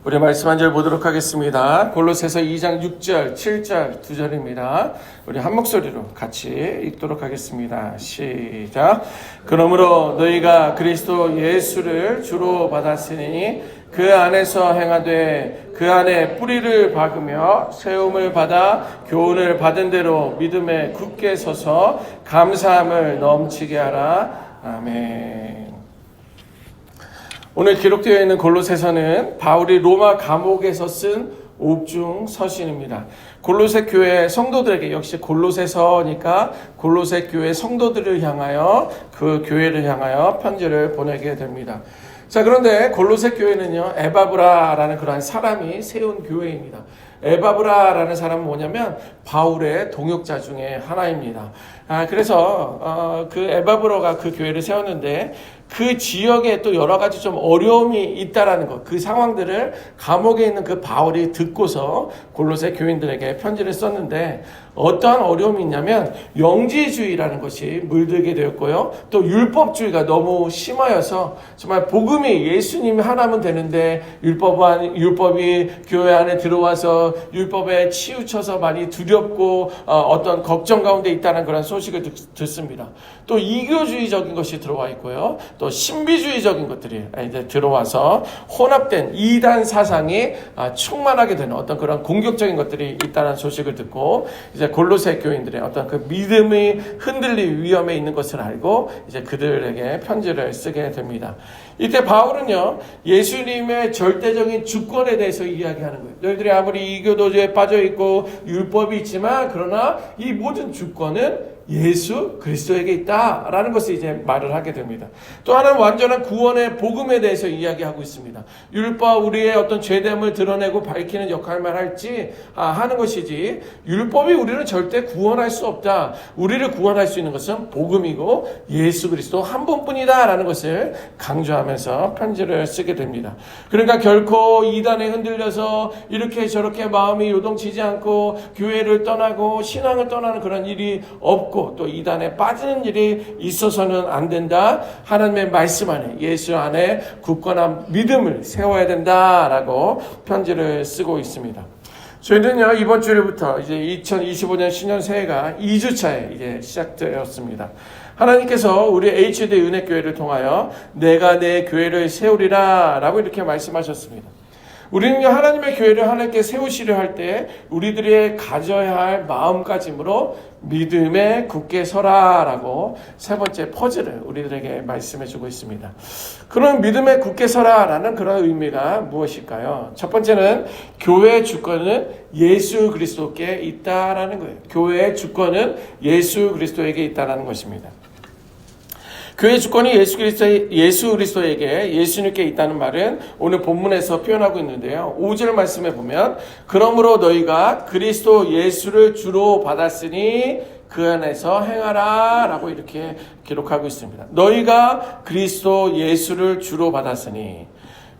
우리 말씀 한 절 보도록 하겠습니다. 골로새서 2장 6절, 7절, 2절입니다. 우리 한 목소리로 같이 읽도록 하겠습니다. 시작. 그러므로 너희가 그리스도 예수를 주로 받았으니 그 안에서 행하되 그 안에 뿌리를 박으며 세움을 받아 교훈을 받은 대로 믿음에 굳게 서서 감사함을 넘치게 하라. 아멘. 오늘 기록되어 있는 골로새서는 바울이 로마 감옥에서 쓴 옥중 서신입니다. 골로새 교회 성도들에게, 역시 골로새서니까 골로새 교회 성도들을 향하여, 그 교회를 향하여 편지를 보내게 됩니다. 자, 그런데 골로새 교회는요, 에바브라라는 그러한 사람이 세운 교회입니다. 에바브라라는 사람은 뭐냐면 바울의 동역자 중에 하나입니다. 그래서 그 에바브라가 그 교회를 세웠는데 그 지역에 또 여러 가지 좀 어려움이 있다라는 것, 그 상황들을 감옥에 있는 그 바울이 듣고서 골로새 교인들에게 편지를 썼는데, 어떠한 어려움이 있냐면 영지주의라는 것이 물들게 되었고요, 또 율법주의가 너무 심하여서 정말 복음이 예수님이 하나면 되는데 율법이 교회 안에 들어와서 율법에 치우쳐서 많이 두렵고 어떤 걱정 가운데 있다는 그런 소식을 듣습니다. 또 이교주의적인 것이 들어와 있고요, 또 신비주의적인 것들이 이제 들어와서 혼합된 이단 사상이 충만하게 되는 어떤 그런 공격적인 것들이 있다는 소식을 듣고, 이제 골로새 교인들의 어떤 그 믿음이 흔들릴 위험에 있는 것을 알고 이제 그들에게 편지를 쓰게 됩니다. 이때 바울은요, 예수님의 절대적인 주권에 대해서 이야기하는 거예요. 너희들이 아무리 이교도주에 빠져 있고 율법이 있지만 그러나 이 모든 주권은 예수 그리스도에게 있다라는 것을 이제 말을 하게 됩니다. 또 하나는 완전한 구원의 복음에 대해서 이야기하고 있습니다. 율법, 우리의 어떤 죄됨을 드러내고 밝히는 역할만 할지 하는 것이지, 율법이 우리는 절대 구원할 수 없다. 우리를 구원할 수 있는 것은 복음이고 예수 그리스도 한 분뿐이다라는 것을 강조하면서 편지를 쓰게 됩니다. 그러니까 결코 이단에 흔들려서 이렇게 저렇게 마음이 요동치지 않고 교회를 떠나고 신앙을 떠나는 그런 일이 없고, 또 이단에 빠지는 일이 있어서는 안 된다. 하나님의 말씀 안에, 예수 안에 굳건한 믿음을 세워야 된다라고 편지를 쓰고 있습니다. 저희는요, 이번 주일부터 이제 2025년 신년 새해가 2주차에 이제 시작되었습니다. 하나님께서 우리 HD 은혜교회를 통하여 내가 내 교회를 세우리라 라고 이렇게 말씀하셨습니다. 우리는 하나님의 교회를 하나님께 세우시려 할 때 우리들이 가져야 할 마음가짐으로 믿음에 굳게 서라라고 세 번째 퍼즐을 우리들에게 말씀해주고 있습니다. 그럼 믿음에 굳게 서라라는 그런 의미가 무엇일까요? 첫 번째는 교회의 주권은 예수 그리스도께 있다라는 거예요. 교회의 주권은 예수 그리스도에게 있다라는 것입니다. 교회의 주권이 예수 그리스도에게, 예수님께 있다는 말은 오늘 본문에서 표현하고 있는데요. 5절 말씀에 보면 그러므로 너희가 그리스도 예수를 주로 받았으니 그 안에서 행하라 라고 이렇게 기록하고 있습니다. 너희가 그리스도 예수를 주로 받았으니,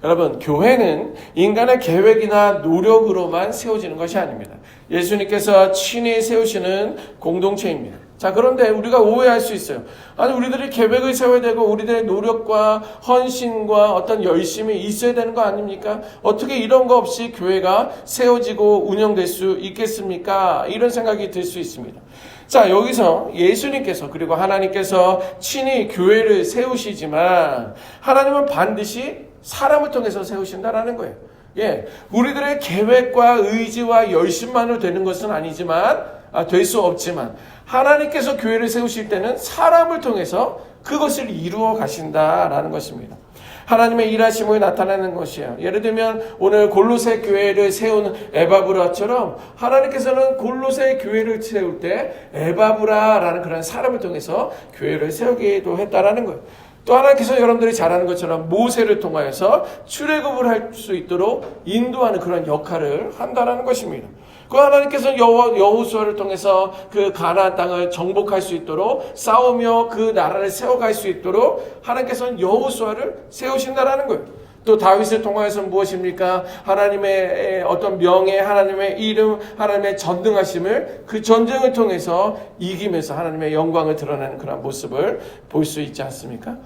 여러분, 교회는 인간의 계획이나 노력으로만 세워지는 것이 아닙니다. 예수님께서 친히 세우시는 공동체입니다. 자, 그런데 우리가 오해할 수 있어요. 아니, 우리들이 계획을 세워야 되고 우리들의 노력과 헌신과 어떤 열심이 있어야 되는 거 아닙니까? 어떻게 이런 거 없이 교회가 세워지고 운영될 수 있겠습니까? 이런 생각이 들 수 있습니다. 자, 여기서 예수님께서, 그리고 하나님께서 친히 교회를 세우시지만 하나님은 반드시 사람을 통해서 세우신다라는 거예요. 예, 우리들의 계획과 의지와 열심만으로 되는 것은 아니지만, 될 수 없지만 하나님께서 교회를 세우실 때는 사람을 통해서 그것을 이루어 가신다라는 것입니다. 하나님의 일하심을 나타내는 것이에요. 예를 들면 오늘 골로새 교회를 세운 에바브라처럼 하나님께서는 골로새 교회를 세울 때 에바브라라는 그런 사람을 통해서 교회를 세우기도 했다라는 거예요. 또 하나님께서 여러분들이 잘 아는 것처럼 모세를 통하여서 출애굽을 할 수 있도록 인도하는 그런 역할을 한다는 것입니다. 그 하나님께서 여호수아를 통해서 그 가나안 땅을 정복할 수 있도록 싸우며 그 나라를 세워갈 수 있도록 하나님께서는 여호수아를 세우신다라는 거예요. 또 다윗을 통하여서 무엇입니까? 하나님의 어떤 명예, 하나님의 이름, 하나님의 전등하심을, 그 전쟁을 통해서 이기면서 하나님의 영광을 드러내는 그런 모습을 볼 수 있지 않습니까?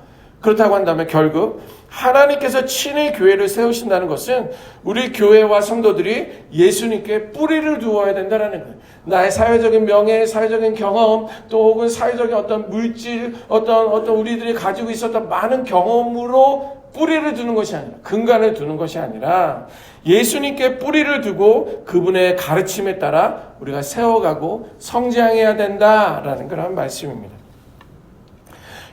그렇다고 한다면 결국 하나님께서 친히 교회를 세우신다는 것은 우리 교회와 성도들이 예수님께 뿌리를 두어야 된다는 거예요. 나의 사회적인 명예, 사회적인 경험, 또 혹은 사회적인 어떤 물질, 어떤 우리들이 가지고 있었던 많은 경험으로 뿌리를 두는 것이 아니라, 근간을 두는 것이 아니라 예수님께 뿌리를 두고 그분의 가르침에 따라 우리가 세워가고 성장해야 된다라는 그런 말씀입니다.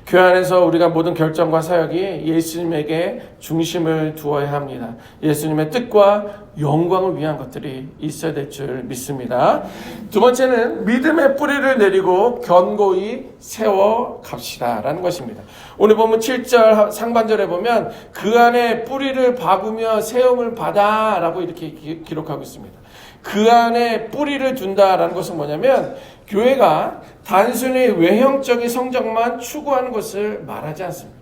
교회 안에서 우리가 모든 결정과 사역이 예수님에게 중심을 두어야 합니다. 예수님의 뜻과 영광을 위한 것들이 있어야 될 줄 믿습니다. 두 번째는 믿음의 뿌리를 내리고 견고히 세워 갑시다라는 것입니다. 오늘 보면 7절 상반절에 보면 그 안에 뿌리를 박으며 세움을 받아라고 이렇게 기록하고 있습니다. 그 안에 뿌리를 둔다라는 것은 뭐냐면 교회가 단순히 외형적인 성장만 추구하는 것을 말하지 않습니다.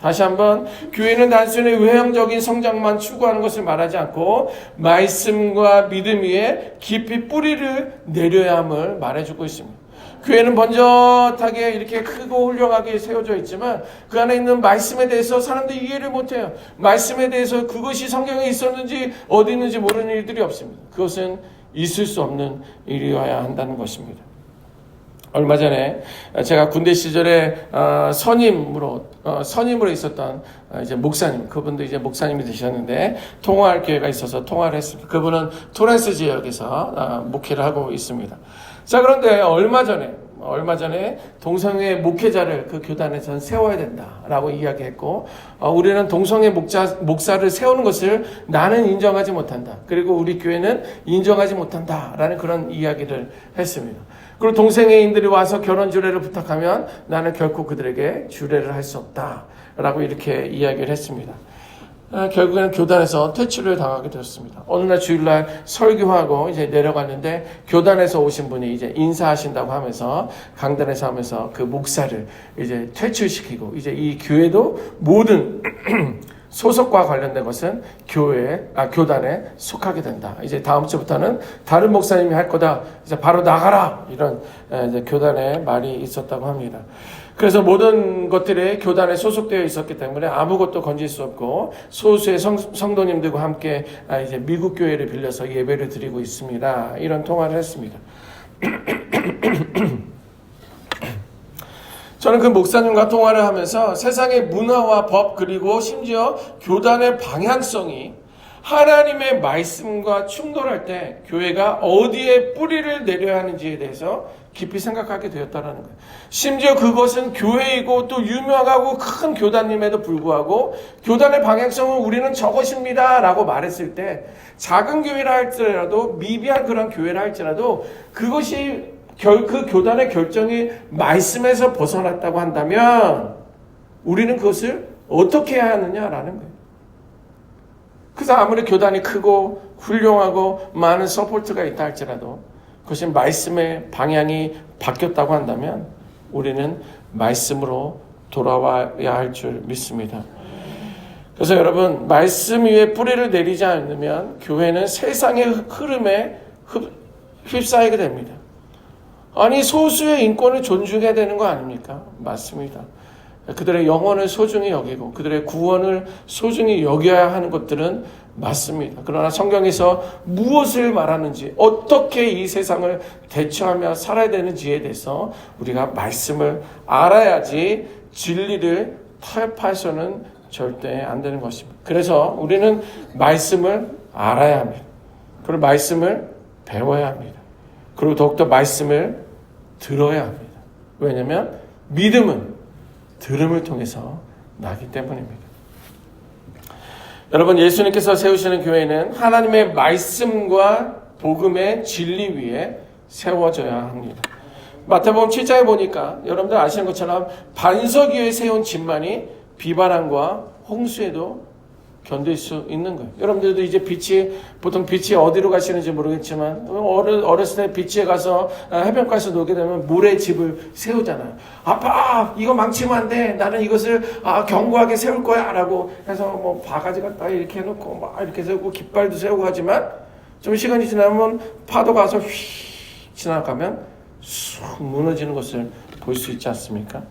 다시 한번, 교회는 단순히 외형적인 성장만 추구하는 것을 말하지 않고 말씀과 믿음 위에 깊이 뿌리를 내려야 함을 말해주고 있습니다. 교회는 번젓하게 이렇게 크고 훌륭하게 세워져 있지만 그 안에 있는 말씀에 대해서 사람들이 이해를 못해요. 말씀에 대해서 그것이 성경에 있었는지 어디 있는지 모르는 일들이 없습니다. 그것은 있을 수 없는 일이어야 한다는 것입니다. 얼마 전에 제가 군대 시절에 선임으로 있었던 이제 목사님, 그분도 이제 목사님이 되셨는데 통화할 기회가 있어서 통화를 했습니다. 그분은 토렌스 지역에서 목회를 하고 있습니다. 자, 그런데 얼마 전에 동성애 목회자를 그 교단에선 세워야 된다라고 이야기했고, 우리는 동성애 목사를 세우는 것을 나는 인정하지 못한다. 그리고 우리 교회는 인정하지 못한다라는 그런 이야기를 했습니다. 그리고 동성애인들이 와서 결혼 주례를 부탁하면 나는 결코 그들에게 주례를 할 수 없다라고 이렇게 이야기를 했습니다. 결국에는 교단에서 퇴출을 당하게 되었습니다. 어느 날 주일날 설교하고 이제 내려갔는데 교단에서 오신 분이 이제 인사하신다고 하면서 강단에서 하면서 그 목사를 이제 퇴출시키고 이제 이 교회도 모든 소속과 관련된 것은 교단에 속하게 된다. 이제 다음 주부터는 다른 목사님이 할 거다. 이제 바로 나가라. 이런 이제 교단의 말이 있었다고 합니다. 그래서 모든 것들이 교단에 소속되어 있었기 때문에 아무것도 건질 수 없고 소수의 성도님들과 함께 이제 미국 교회를 빌려서 예배를 드리고 있습니다. 이런 통화를 했습니다. 저는 그 목사님과 통화를 하면서 세상의 문화와 법 그리고 심지어 교단의 방향성이 하나님의 말씀과 충돌할 때 교회가 어디에 뿌리를 내려야 하는지에 대해서 깊이 생각하게 되었다는 거예요. 심지어 그것은 교회이고 또 유명하고 큰 교단임에도 불구하고 교단의 방향성은 우리는 저것입니다 라고 말했을 때 작은 교회라 할지라도 미비한 그런 교회라 할지라도 그것이 그 교단의 결정이 말씀에서 벗어났다고 한다면 우리는 그것을 어떻게 해야 하느냐라는 거예요. 그래서 아무리 교단이 크고 훌륭하고 많은 서포트가 있다 할지라도 그것이 말씀의 방향이 바뀌었다고 한다면 우리는 말씀으로 돌아와야 할 줄 믿습니다. 그래서 여러분, 말씀 위에 뿌리를 내리지 않으면 교회는 세상의 흐름에 휩싸이게 됩니다. 아니, 소수의 인권을 존중해야 되는 거 아닙니까? 맞습니다. 그들의 영혼을 소중히 여기고 그들의 구원을 소중히 여겨야 하는 것들은 맞습니다. 그러나 성경에서 무엇을 말하는지, 어떻게 이 세상을 대처하며 살아야 되는지에 대해서 우리가 말씀을 알아야지 진리를 타협해서는 절대 안 되는 것입니다. 그래서 우리는 말씀을 알아야 합니다. 그리고 말씀을 배워야 합니다. 그리고 더욱더 말씀을 들어야 합니다. 왜냐하면 믿음은 들음을 통해서 나기 때문입니다. 여러분, 예수님께서 세우시는 교회는 하나님의 말씀과 복음의 진리 위에 세워져야 합니다. 마태복음 7장에 보니까 여러분들 아시는 것처럼 반석 위에 세운 집만이 비바람과 홍수에도 견딜 수 있는 거예요. 여러분들도 이제 보통 비치에 어디로 가시는지 모르겠지만 어렸을 때 비치에 가서 해변가에서 놀게 되면 모래 집을 세우잖아요. 아빠, 이거 망치면 안 돼. 나는 이것을 견고하게 세울 거야 라고 해서 뭐 바가지 갖다 이렇게 해놓고 막 이렇게 세우고 깃발도 세우고 하지만 좀 시간이 지나면 파도가 와서 휙 지나가면 쑥 무너지는 것을 볼 수 있지 않습니까?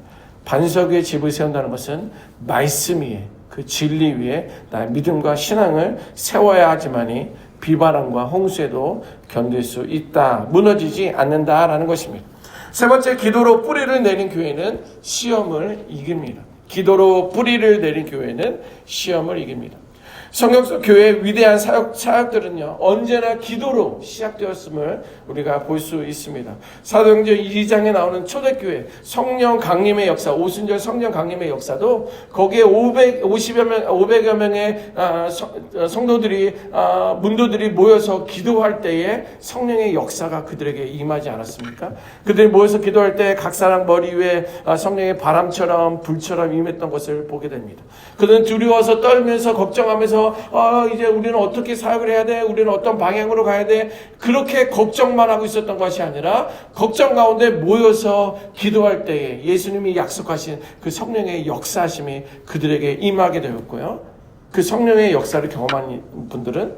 반석 위에 집을 세운다는 것은 말씀 위에, 그 진리 위에 나의 믿음과 신앙을 세워야 하지만이 비바람과 홍수에도 견딜 수 있다. 무너지지 않는다라는 것입니다. 세 번째, 기도로 뿌리를 내린 교회는 시험을 이깁니다. 기도로 뿌리를 내린 교회는 시험을 이깁니다. 성경 속 교회의 위대한 사역들은요, 언제나 기도로 시작되었음을 우리가 볼 수 있습니다. 사도행전 2장에 나오는 초대교회, 성령 강림의 역사, 오순절 성령 강림의 역사도 거기에 500여 명의 성도들이, 문도들이 모여서 기도할 때에 성령의 역사가 그들에게 임하지 않았습니까? 그들이 모여서 기도할 때 각 사람 머리 위에 성령의 바람처럼 불처럼 임했던 것을 보게 됩니다. 그들은 두려워서 떨면서 걱정하면서 이제 우리는 어떻게 사역을 해야 돼? 우리는 어떤 방향으로 가야 돼? 그렇게 걱정만 하고 있었던 것이 아니라 걱정 가운데 모여서 기도할 때에 예수님이 약속하신 그 성령의 역사하심이 그들에게 임하게 되었고요. 그 성령의 역사를 경험한 분들은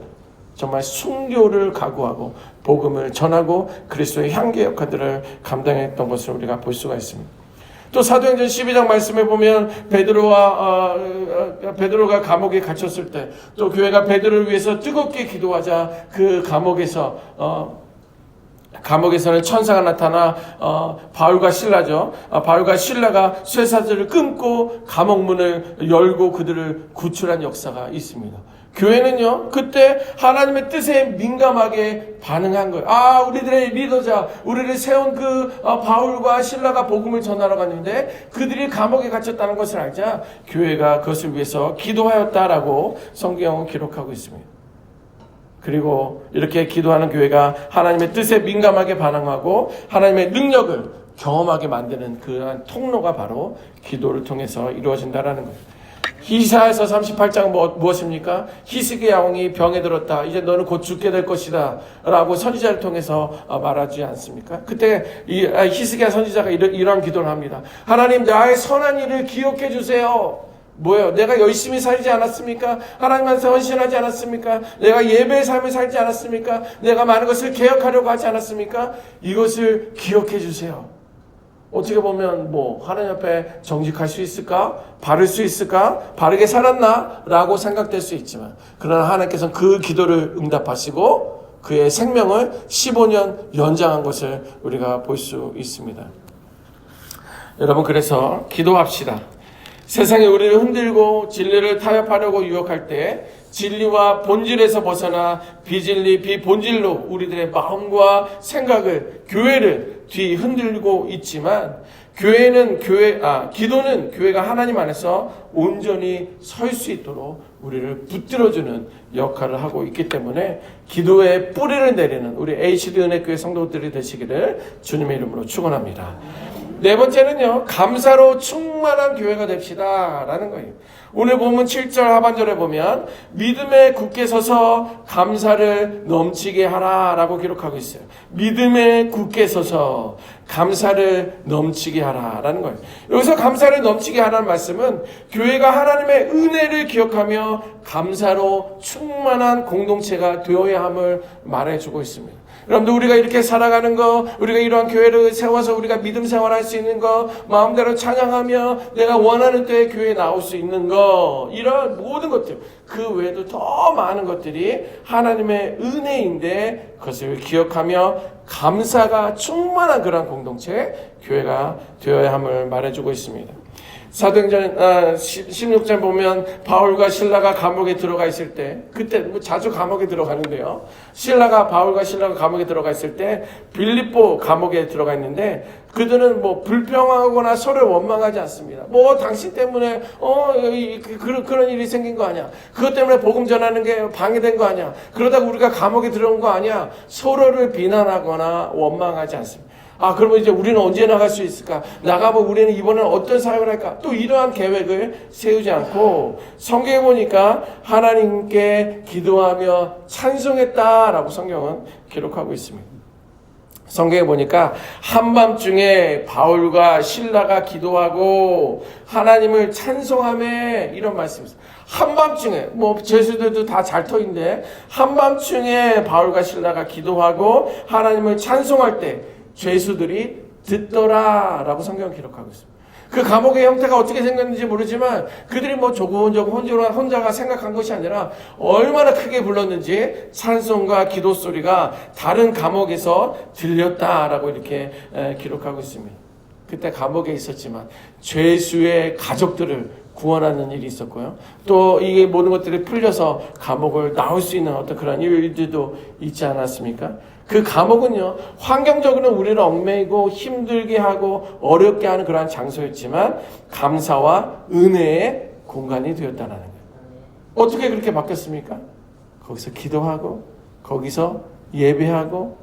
정말 순교를 각오하고 복음을 전하고 그리스도의 향기 역할들을 감당했던 것을 우리가 볼 수가 있습니다. 또 사도행전 12장 말씀에 보면 베드로가 감옥에 갇혔을 때, 또 교회가 베드로를 위해서 뜨겁게 기도하자 그 감옥에서는 천사가 나타나 바울과 실라죠. 바울과 실라가 쇠사슬을 끊고 감옥 문을 열고 그들을 구출한 역사가 있습니다. 교회는요, 그때 하나님의 뜻에 민감하게 반응한 거예요. 우리들의 리더자, 우리를 세운 그 바울과 실라가 복음을 전하러 갔는데 그들이 감옥에 갇혔다는 것을 알자 교회가 그것을 위해서 기도하였다라고 성경은 기록하고 있습니다. 그리고 이렇게 기도하는 교회가 하나님의 뜻에 민감하게 반응하고 하나님의 능력을 경험하게 만드는 그러한 통로가 바로 기도를 통해서 이루어진다라는 거예요. 이사야서 38장은 무엇입니까? 히스기야 왕이 병에 들었다. 이제 너는 곧 죽게 될 것이다. 라고 선지자를 통해서 말하지 않습니까? 그때 히스기야 선지자가 이러한 기도를 합니다. 하나님, 나의 선한 일을 기억해 주세요. 뭐예요? 내가 열심히 살지 않았습니까? 하나님한테 헌신하지 않았습니까? 내가 예배의 삶을 살지 않았습니까? 내가 많은 것을 개혁하려고 하지 않았습니까? 이것을 기억해 주세요. 어떻게 보면 하나님 앞에 정직할 수 있을까? 바를 수 있을까? 바르게 살았나? 라고 생각될 수 있지만, 그러나 하나님께서는 그 기도를 응답하시고 그의 생명을 15년 연장한 것을 우리가 볼 수 있습니다. 여러분, 그래서 기도합시다. 세상이 우리를 흔들고 진리를 타협하려고 유혹할 때 진리와 본질에서 벗어나 비진리, 비본질로 우리들의 마음과 생각을, 교회를 뒤흔들고 있지만 기도는 교회가 하나님 안에서 온전히 설 수 있도록 우리를 붙들어주는 역할을 하고 있기 때문에 기도의 뿌리를 내리는 우리 HD 은혜교회 성도들이 되시기를 주님의 이름으로 축원합니다. 네 번째는요, 감사로 충만한 교회가 됩시다 라는 거예요. 오늘 본문 7절 하반절에 보면 믿음에 굳게 서서 감사를 넘치게 하라 라고 기록하고 있어요. 믿음에 굳게 서서 감사를 넘치게 하라 라는 거예요. 여기서 감사를 넘치게 하라는 말씀은 교회가 하나님의 은혜를 기억하며 감사로 충만한 공동체가 되어야 함을 말해주고 있습니다. 여러분들, 우리가 이렇게 살아가는 거, 우리가 이러한 교회를 세워서 우리가 믿음 생활할 수 있는 거, 마음대로 찬양하며 내가 원하는 때에 교회에 나올 수 있는 거, 이런 모든 것들, 그 외에도 더 많은 것들이 하나님의 은혜인데 그것을 기억하며 감사가 충만한 그런 공동체, 교회가 되어야 함을 말해주고 있습니다. 사도행전 16장 보면 바울과 실라가 감옥에 들어가 있을 때, 그때 자주 감옥에 들어가는데요, 바울과 실라가 감옥에 들어가 있을 때 빌립보 감옥에 들어가 있는데 그들은 불평하거나 서로 원망하지 않습니다. 당신 때문에 그런 일이 생긴 거 아니야? 그것 때문에 복음 전하는 게 방해된 거 아니야? 그러다가 우리가 감옥에 들어온 거 아니야? 서로를 비난하거나 원망하지 않습니다. 그러면 이제 우리는 언제 나갈 수 있을까? 나가면 우리는 이번에는 어떤 사역을 할까? 또 이러한 계획을 세우지 않고 성경에 보니까 하나님께 기도하며 찬송했다라고 성경은 기록하고 있습니다. 성경에 보니까 한밤중에 바울과 실라가 기도하고 하나님을 찬송하며 이런 말씀이 있어요. 한밤중에, 죄수들도 다 잘 터인데 한밤중에 바울과 실라가 기도하고 하나님을 찬송할 때 죄수들이 듣더라 라고 성경은 기록하고 있습니다. 그 감옥의 형태가 어떻게 생겼는지 모르지만 그들이 뭐 조곤조곤 혼자가 생각한 것이 아니라 얼마나 크게 불렀는지 찬송과 기도 소리가 다른 감옥에서 들렸다라고 이렇게 기록하고 있습니다. 그때 감옥에 있었지만 죄수의 가족들을 구원하는 일이 있었고요. 또 이게 모든 것들이 풀려서 감옥을 나올 수 있는 어떤 그런 일들도 있지 않았습니까? 그 감옥은요, 환경적으로는 우리를 얽매이고 힘들게 하고 어렵게 하는 그러한 장소였지만 감사와 은혜의 공간이 되었다는 거예요. 어떻게 그렇게 바뀌었습니까? 거기서 기도하고 거기서 예배하고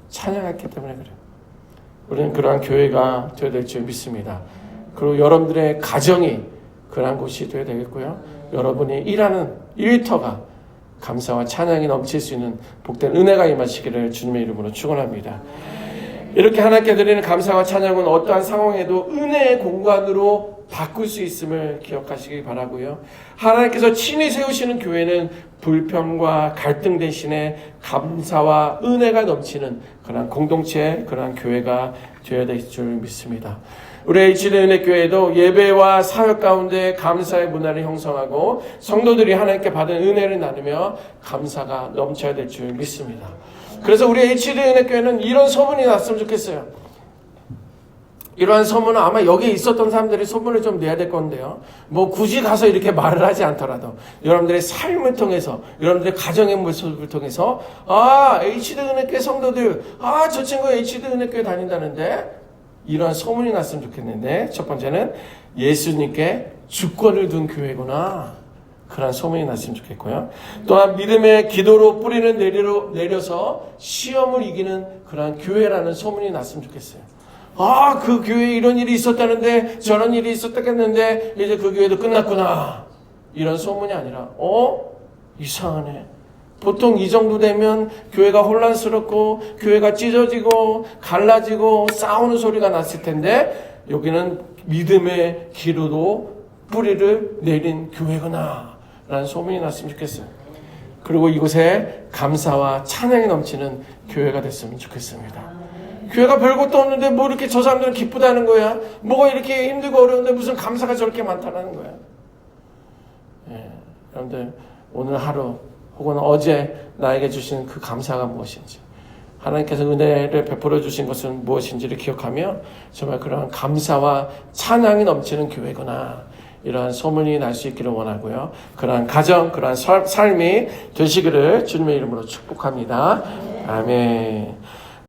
찬양했기 때문에 그래요. 우리는 그러한 교회가 되어야 될 줄 믿습니다. 그리고 여러분들의 가정이 그러한 곳이 되어야 되겠고요. 여러분이 일하는 일터가 감사와 찬양이 넘칠 수 있는 복된 은혜가 임하시기를 주님의 이름으로 축원합니다. 이렇게 하나님께 드리는 감사와 찬양은 어떠한 상황에도 은혜의 공간으로 바꿀 수 있음을 기억하시기 바라고요. 하나님께서 친히 세우시는 교회는 불평과 갈등 대신에 감사와 은혜가 넘치는 그런 공동체, 그런 교회가 되어야 될 줄 믿습니다. 우리 HD 은혜교회도 예배와 사역 가운데 감사의 문화를 형성하고 성도들이 하나님께 받은 은혜를 나누며 감사가 넘쳐야 될 줄 믿습니다. 그래서 우리 HD 은혜교회는 이런 소문이 났으면 좋겠어요. 이러한 소문은 아마 여기에 있었던 사람들이 소문을 좀 내야 될 건데요. 뭐 굳이 가서 이렇게 말을 하지 않더라도 여러분들의 삶을 통해서, 여러분들의 가정의 모습을 통해서 HD 은혜교회 성도들, 저 친구 HD 은혜교회 다닌다는데 이러한 소문이 났으면 좋겠는데, 첫 번째는 예수님께 주권을 둔 교회구나, 그런 소문이 났으면 좋겠고요. 또한 믿음의 기도로 뿌리는 내려서 시험을 이기는 그런 교회라는 소문이 났으면 좋겠어요. 그 교회에 이런 일이 있었다는데, 저런 일이 있었다겠는데 이제 그 교회도 끝났구나, 이런 소문이 아니라 이상하네. 보통 이 정도 되면 교회가 혼란스럽고 교회가 찢어지고 갈라지고 싸우는 소리가 났을 텐데, 여기는 믿음의 기도로 뿌리를 내린 교회구나 라는 소문이 났으면 좋겠어요. 그리고 이곳에 감사와 찬양이 넘치는 교회가 됐으면 좋겠습니다. 교회가 별것도 없는데 뭐 이렇게 저 사람들은 기쁘다는 거야? 뭐가 이렇게 힘들고 어려운데 무슨 감사가 저렇게 많다는 거야? 여러분들, 오늘 하루 혹은 어제 나에게 주신 그 감사가 무엇인지, 하나님께서 은혜를 베풀어 주신 것은 무엇인지를 기억하며 정말 그러한 감사와 찬양이 넘치는 교회구나, 이러한 소문이 날 수 있기를 원하고요. 그러한 가정, 그러한 삶이 되시기를 주님의 이름으로 축복합니다. 아멘.